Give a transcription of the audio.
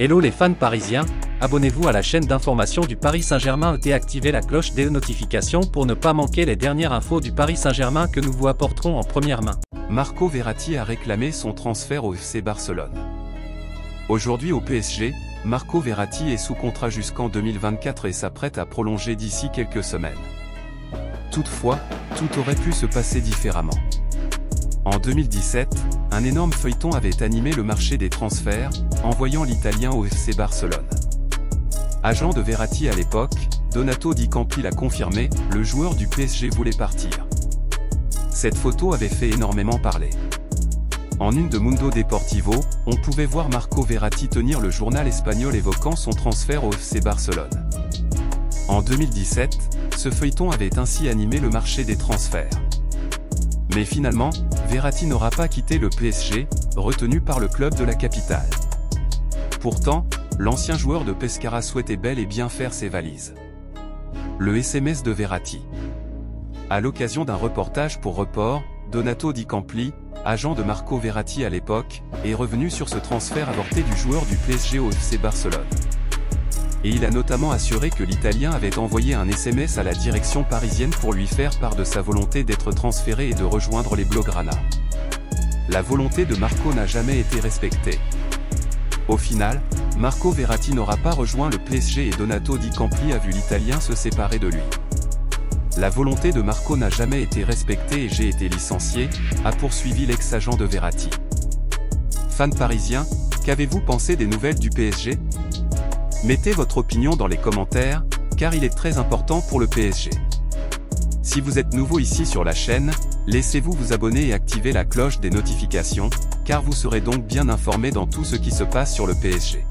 Hello les fans parisiens, abonnez-vous à la chaîne d'information du Paris Saint-Germain et activez la cloche des notifications pour ne pas manquer les dernières infos du Paris Saint-Germain que nous vous apporterons en première main. Marco Verratti a réclamé son transfert au FC Barcelone. Aujourd'hui au PSG, Marco Verratti est sous contrat jusqu'en 2024 et s'apprête à prolonger d'ici quelques semaines. Toutefois, tout aurait pu se passer différemment. En 2017, un énorme feuilleton avait animé le marché des transferts, envoyant l'Italien au FC Barcelone. Agent de Verratti à l'époque, Donato Di Campi l'a confirmé, le joueur du PSG voulait partir. Cette photo avait fait énormément parler. En une de Mundo Deportivo, on pouvait voir Marco Verratti tenir le journal espagnol évoquant son transfert au FC Barcelone. En 2017, ce feuilleton avait ainsi animé le marché des transferts. Mais finalement, Verratti n'aura pas quitté le PSG, retenu par le club de la capitale. Pourtant, l'ancien joueur de Pescara souhaitait bel et bien faire ses valises. Le SMS de Verratti. À l'occasion d'un reportage pour Report, Donato Di Campi, agent de Marco Verratti à l'époque, est revenu sur ce transfert avorté du joueur du PSG au FC Barcelone. Et il a notamment assuré que l'Italien avait envoyé un SMS à la direction parisienne pour lui faire part de sa volonté d'être transféré et de rejoindre les Blaugrana. La volonté de Marco n'a jamais été respectée. Au final, Marco Verratti n'aura pas rejoint le PSG et Donato Di Campi a vu l'Italien se séparer de lui. La volonté de Marco n'a jamais été respectée et j'ai été licencié, a poursuivi l'ex-agent de Verratti. Fans parisiens, qu'avez-vous pensé des nouvelles du PSG ? Mettez votre opinion dans les commentaires, car il est très important pour le PSG. Si vous êtes nouveau ici sur la chaîne, laissez-vous vous abonner et activer la cloche des notifications, car vous serez donc bien informé dans tout ce qui se passe sur le PSG.